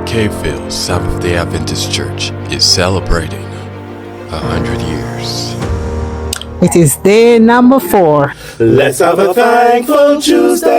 Hill Seventh-day Adventist Church is celebrating 100 years. It is day number 4. Let's have a thankful Tuesday.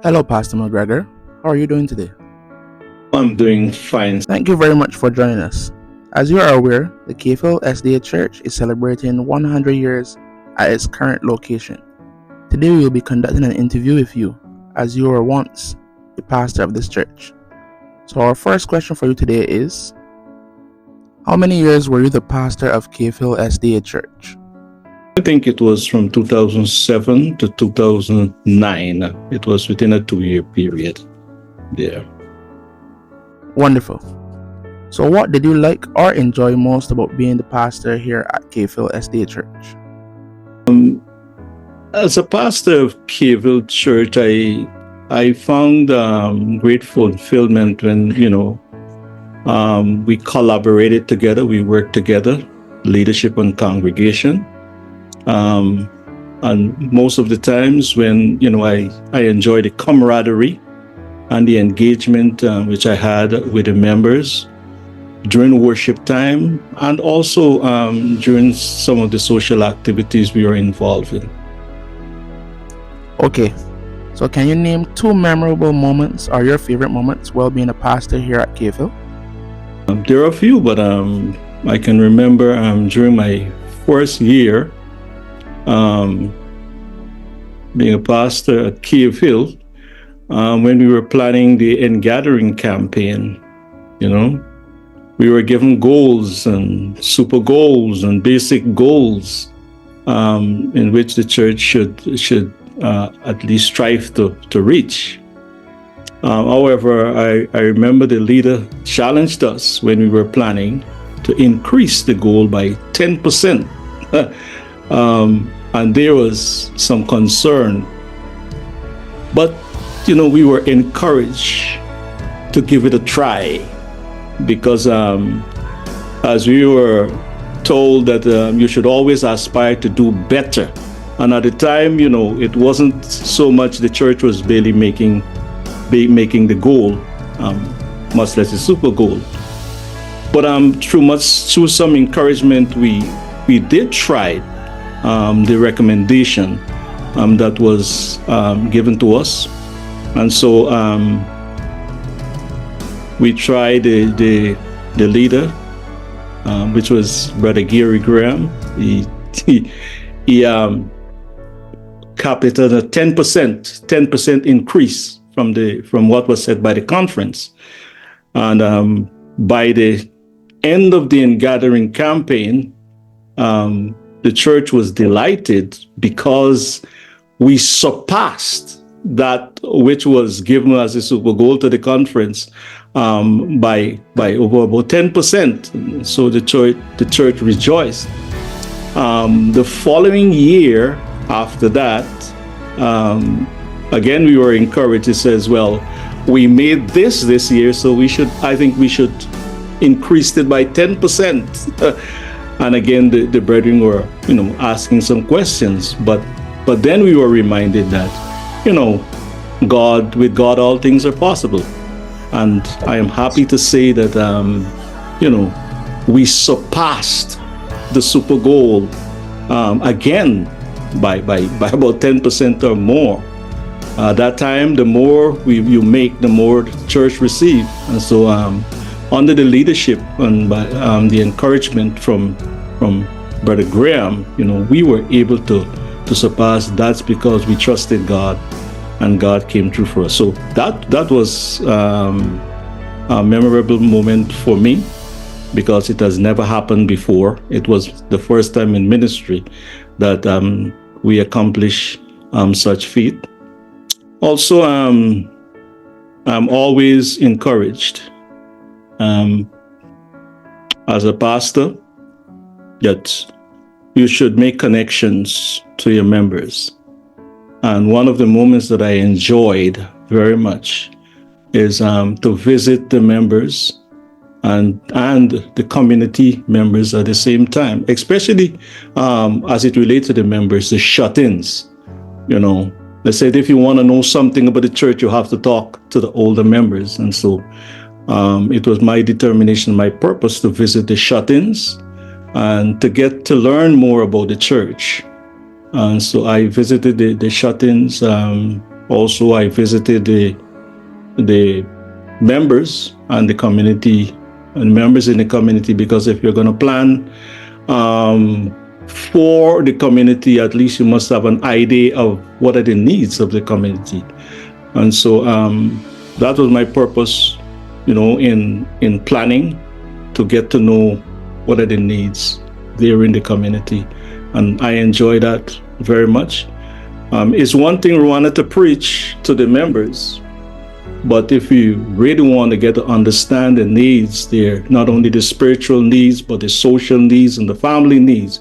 Hello, Pastor McGregor. How are you doing today? I'm doing fine. Thank you very much for joining us. As you are aware, the Hill SDA Church is celebrating 100 years at its current location. Today we will be conducting an interview with you, as you were once the pastor of this church. So our first question for you today is, how many years were you the pastor of Hill SDA Church? I think it was from 2007 to 2009. It was within a 2-year period there. Wonderful. So what did you like or enjoy most about being the pastor here at Hill SDA Church? As a pastor of Hill Church, I found great fulfillment when, we collaborated together, we worked together, leadership and congregation. And most of the times when, I enjoyed the camaraderie and the engagement which I had with the members during worship time, and also during some of the social activities we were involved in. Okay, so can you name 2 memorable moments or your favorite moments while being a pastor here at Hill? There are a few, but I can remember during my first year being a pastor at Hill, when we were planning the Ingathering campaign, we were given goals and super goals and basic goals in which the church should at least strive to reach. However, I remember the leader challenged us when we were planning to increase the goal by 10%. And there was some concern. But, we were encouraged to give it a try, because as we were told that you should always aspire to do better. And at the time, it wasn't so much the church was barely making the goal, much less the super goal. But through some encouragement, we did try the recommendation that was given to us, and so we tried the leader, which was Brother Gary Graham. He capped it at a 10% increase from what was said by the conference. And by the end of the Ingathering campaign, the church was delighted because we surpassed that which was given as a super goal to the conference by over about 10%. So the church rejoiced. The following year after that, again, we were encouraged. It says, well, we made this year, so I think we should increase it by 10%. And again, the brethren were, asking some questions, but then we were reminded that, with God, all things are possible. And I am happy to say that, we surpassed the super goal again by about 10% or more. That time, the more you make, the more the church receive. And so under the leadership and by the encouragement from Brother Graham, we were able to surpass. That's because we trusted God, and God came through for us. So that was a memorable moment for me, because it has never happened before. It was the first time in ministry that we accomplished such feat. Also, I'm always encouraged as a pastor that you should make connections to your members. And one of the moments that I enjoyed very much is to visit the members and the community members at the same time, especially as it relates to the members, the shut-ins. they said if you want to know something about the church, you have to talk to the older members. And so it was my determination, my purpose to visit the shut-ins and to get to learn more about the church. And so I visited the shut-ins. Also, I visited the members and the community, and members in the community, because if you're going to plan for the community, at least you must have an idea of what are the needs of the community. And so that was my purpose, in planning, to get to know what are the needs there in the community. And I enjoy that very much. It's one thing we wanted to preach to the members, but if you really want to get to understand the needs there, not only the spiritual needs, but the social needs and the family needs,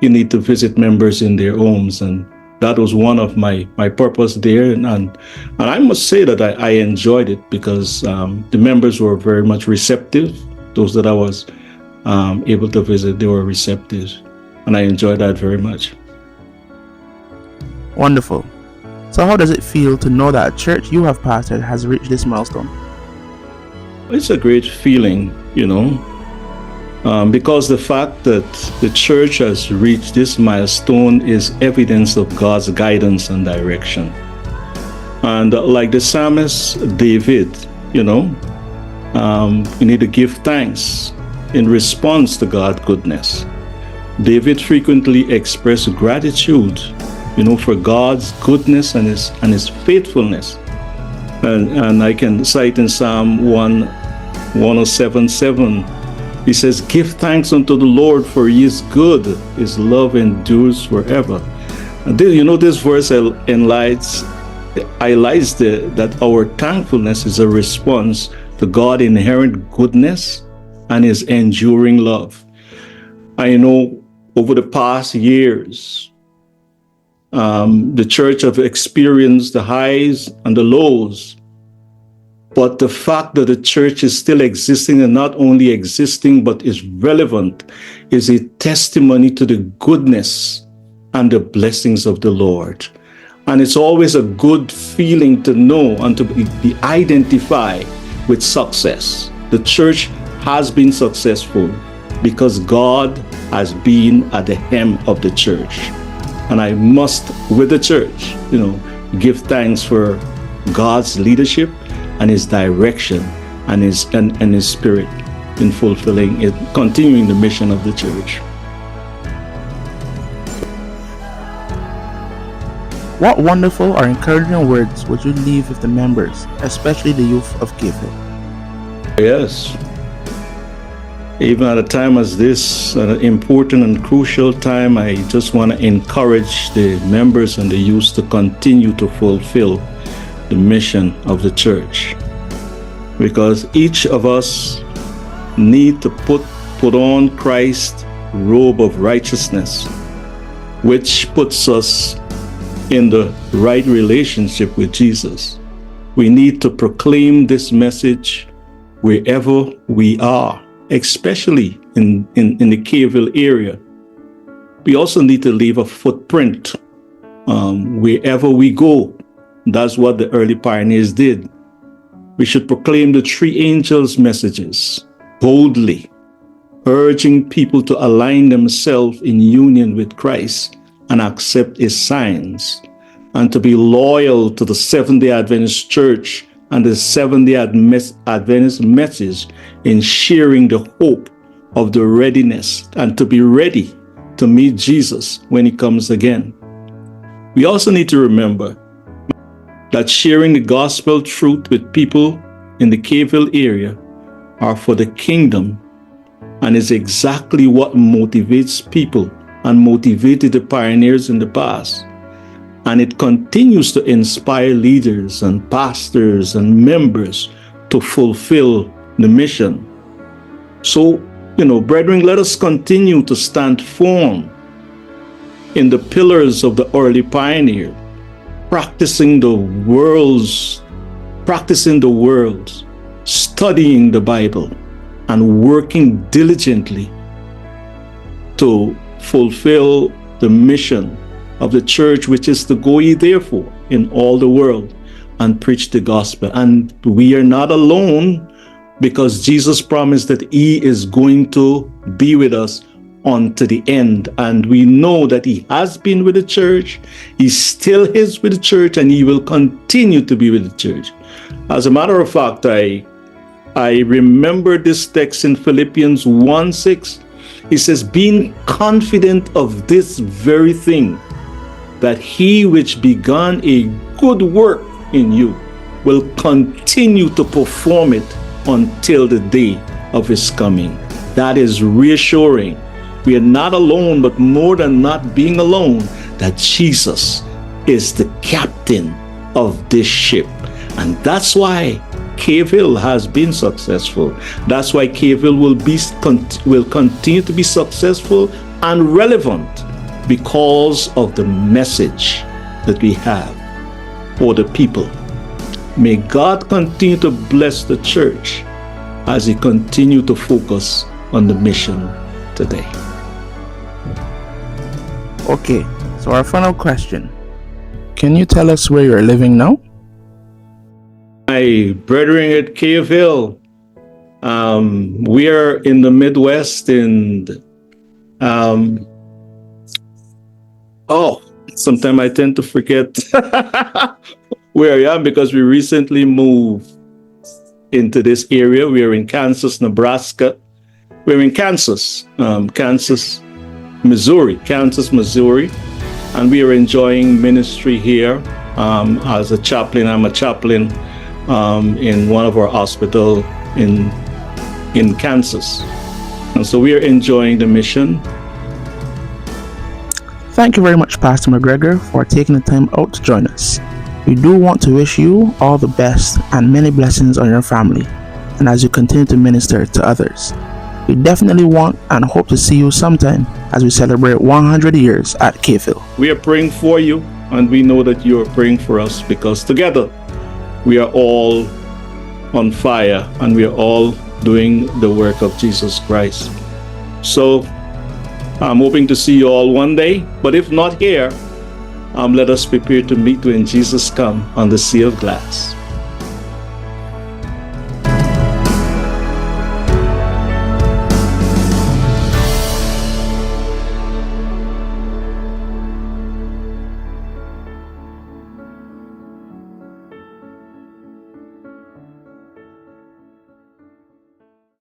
you need to visit members in their homes. And that was one of my purpose there. And I must say that I enjoyed it, because the members were very much receptive. Those that I was able to visit, they were receptive. And I enjoyed that very much. Wonderful. So how does it feel to know that a church you have pastored has reached this milestone? It's a great feeling, because the fact that the church has reached this milestone is evidence of God's guidance and direction. And like the psalmist David, you need to give thanks in response to God's goodness. David frequently expressed gratitude, for God's goodness and his faithfulness. And I can cite in Psalm 107:7. He says, "Give thanks unto the Lord, for he is good. His love endures forever." And this verse highlights that our thankfulness is a response to God's inherent goodness and his enduring love. I know over the past years, the church have experienced the highs and the lows, but the fact that the church is still existing, and not only existing but is relevant, is a testimony to the goodness and the blessings of the Lord. And it's always a good feeling to know and to be identified with success. The church has been successful because God has been at the hem of the church. And I must, with the church, give thanks for God's leadership and his direction and his spirit in fulfilling it, continuing the mission of the church. What wonderful or encouraging words would you leave with the members, especially the youth of Cave-Hill? Yes. Even at a time as this, an important and crucial time, I just want to encourage the members and the youth to continue to fulfill the mission of the church. Because each of us need to put on Christ's robe of righteousness, which puts us in the right relationship with Jesus. We need to proclaim this message wherever we are, especially in the Cave-Hill area. We also need to leave a footprint wherever we go. That's what the early pioneers did. We should proclaim the three angels' messages boldly, urging people to align themselves in union with Christ and accept his signs, and to be loyal to the Seventh-day Adventist Church and the Seventh-day Adventist message in sharing the hope of the readiness, and to be ready to meet Jesus when he comes again. We also need to remember that sharing the gospel truth with people in the Cave-Hill area are for the kingdom, and is exactly what motivates people and motivated the pioneers in the past. And it continues to inspire leaders and pastors and members to fulfill the mission. So, brethren, let us continue to stand firm in the pillars of the early pioneer, practicing the word, studying the Bible, and working diligently to fulfill the mission of the church, which is to go ye therefore in all the world and preach the gospel. And we are not alone, because Jesus promised that he is going to be with us unto the end. And we know that he has been with the church, he still is with the church, and he will continue to be with the church. As a matter of fact, I remember this text in Philippians 1:6. It says, being confident of this very thing, that he which began a good work in you will continue to perform it until the day of his coming. That is reassuring. We are not alone, but more than not being alone, that Jesus is the captain of this ship. And that's why Cave Hill has been successful. That's why Cave Hill will continue to be successful and relevant, because of the message that we have for the people. May God continue to bless the church as he continue to focus on the mission today. Okay, so our final question. Can you tell us where you're living now? My brethren at Cave Hill, we are in the Midwest, and sometimes I tend to forget where I am, because we recently moved into this area. We are in Kansas, Nebraska. We're in Kansas, Missouri, and we are enjoying ministry here as a chaplain. I'm a chaplain in one of our hospitals in Kansas, and so we are enjoying the mission. Thank you very much, Pastor McGregor, for taking the time out to join us. We do want to wish you all the best and many blessings on your family, and as you continue to minister to others. We definitely want and hope to see you sometime as we celebrate 100 years at Cave Hill. We are praying for you, and we know that you are praying for us, because together we are all on fire and we are all doing the work of Jesus Christ. So I'm hoping to see you all one day, but if not here, let us prepare to meet when Jesus comes on the sea of glass.